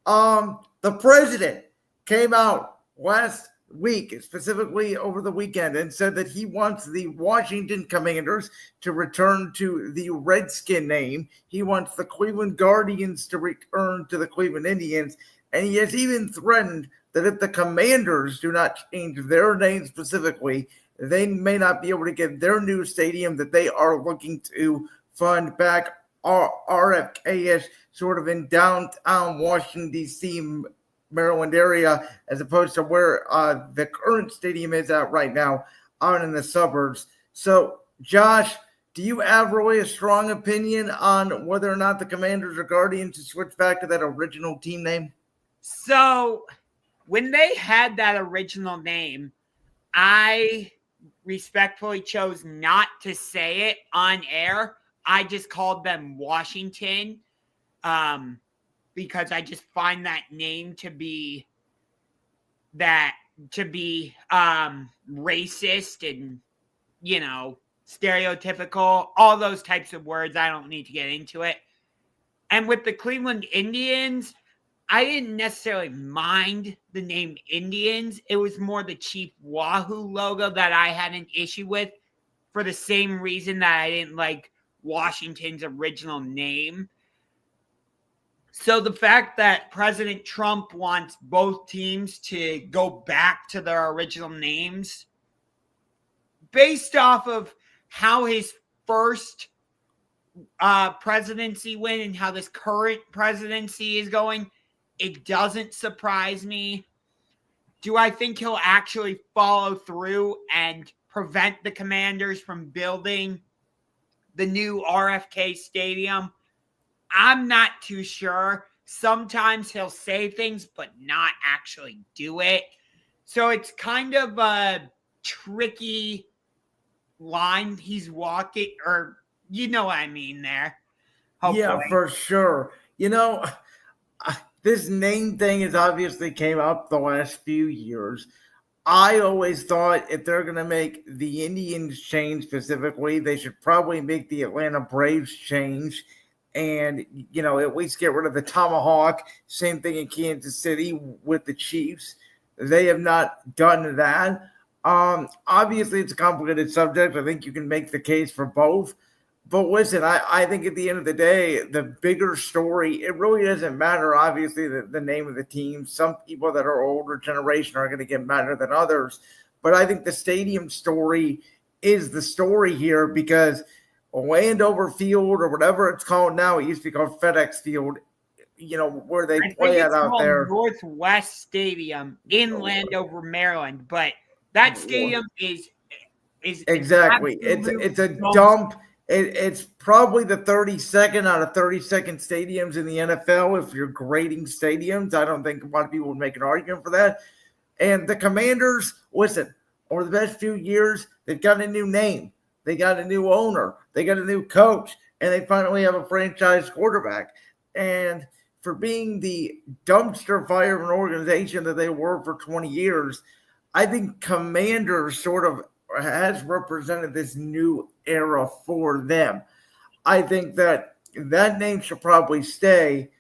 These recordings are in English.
The president came out last week, specifically over the weekend, and said that he wants the Washington Commanders to return to the Redskin name. He wants the Cleveland Guardians to return to the Cleveland Indians. And he has even threatened that if the Commanders do not change their name specifically, they may not be able to get their new stadium that they are looking to fund back RFK-ish, sort of in downtown Washington, D.C., Maryland area, as opposed to where the current stadium is at right now, out in the suburbs. So, Josh, do you have really a strong opinion on whether or not the Commanders or Guardians should switch back to that original team name? So, when they had that original name, I respectfully chose not to say it on air. I just called them Washington because I just find that name to be racist and, stereotypical, all those types of words. I don't need to get into it. And with the Cleveland Indians, I didn't necessarily mind the name Indians. It was more the Chief Wahoo logo that I had an issue with, for the same reason that I didn't like Washington's original name. So the fact that President Trump wants both teams to go back to their original names, based off of how his first presidency went and how this current presidency is going, it doesn't surprise me. Do I think he'll actually follow through and prevent the Commanders from building the new RFK Stadium? I'm not too sure. Sometimes he'll say things but not actually do it. So it's kind of a tricky line he's walking, or you know what I mean there. Hopefully. Yeah, for sure. This name thing has obviously came up the last few years. I always thought if they're going to make the Indians change specifically, they should probably make the Atlanta Braves change and, at least get rid of the Tomahawk. Same thing in Kansas City with the Chiefs. They have not done that. Obviously, it's a complicated subject. I think you can make the case for both. But listen, I think at the end of the day, the bigger story, it really doesn't matter, obviously, the name of the team. Some people that are older generation are going to get madder than others. But I think the stadium story is the story here, because Landover Field, or whatever it's called now, it used to be called FedEx Field, where they play it out there. Northwest Stadium in Landover, Maryland. But that stadium is exactly. It's a dump. It's probably the 32nd out of 32nd stadiums in the NFL if you're grading stadiums. I don't think a lot of people would make an argument for that. And the Commanders, listen, over the past few years, they've got a new name. They got a new owner. They got a new coach. And they finally have a franchise quarterback. And for being the dumpster fire of an organization that they were for 20 years, I think Commanders sort of has represented this new era for them. I think that name should probably stay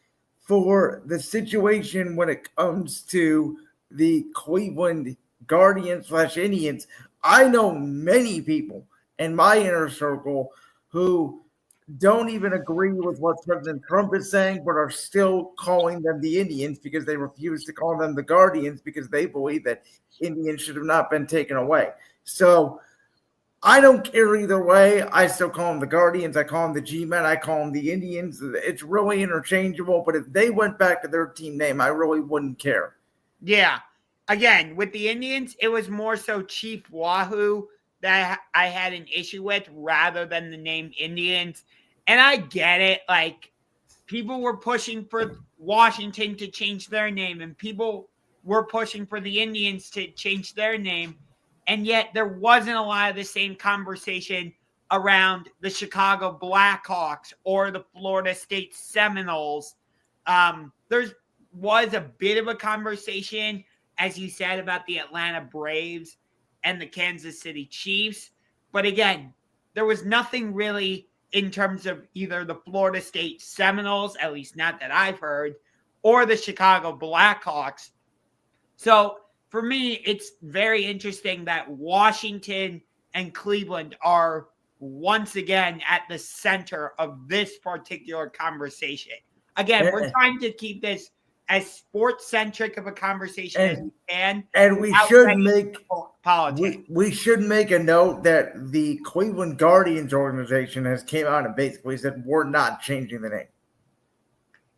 for the situation when it comes to the Cleveland Guardians / Indians. I know many people in my inner circle who don't even agree with what President Trump is saying, but are still calling them the Indians because they refuse to call them the Guardians because they believe that Indians should have not been taken away. So I don't care either way. I still call them the Guardians. I call them the G-Men. I call them the Indians. It's really interchangeable. But if they went back to their team name, I really wouldn't care. Yeah. Again, with the Indians, it was more so Chief Wahoo that I had an issue with rather than the name Indians. And I get it. Like, people were pushing for Washington to change their name, and people were pushing for the Indians to change their name. And yet there wasn't a lot of the same conversation around the Chicago Blackhawks or the Florida State Seminoles. There was a bit of a conversation, as you said, about the Atlanta Braves and the Kansas City Chiefs. But again, there was nothing really in terms of either the Florida State Seminoles, at least not that I've heard, or the Chicago Blackhawks. So for me, it's very interesting that Washington and Cleveland are once again at the center of this particular conversation. Again, we're trying to keep this as sports-centric of a conversation as we can. And we should make politics. We should make a note that the Cleveland Guardians organization has came out and basically said we're not changing the name.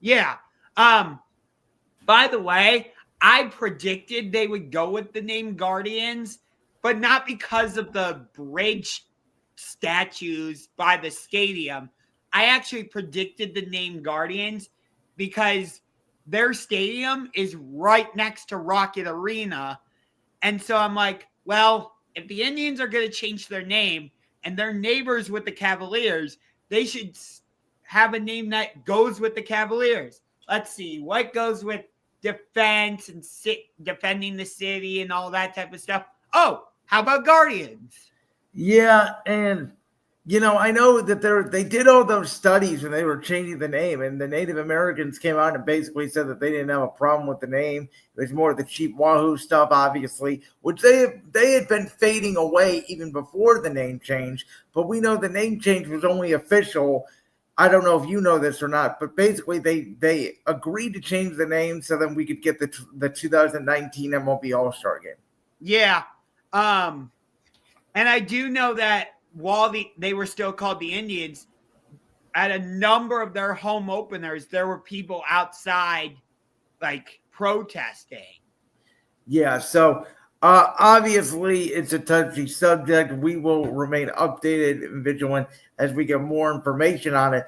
Yeah. By the way, I predicted they would go with the name Guardians, but not because of the bridge statues by the stadium. I actually predicted the name Guardians because their stadium is right next to Rocket Arena. And so I'm like, well, if the Indians are going to change their name and they're neighbors with the Cavaliers, they should have a name that goes with the Cavaliers. Let's see, what goes with defense and defending the city and all that type of stuff? Oh, how about Guardians? Yeah, and I know that they did all those studies when they were changing the name, and the Native Americans came out and basically said that they didn't have a problem with the name. It was more of the cheap Wahoo stuff, obviously, which they had been fading away even before the name change. But we know the name change was only official. I don't know if you know this or not, but basically they agreed to change the name so then we could get the 2019 MLB All-Star game. Yeah. And I do know that while they were still called the Indians, at a number of their home openers, there were people outside like protesting. Yeah, so obviously it's a touchy subject. We will remain updated and vigilant as we get more information on it.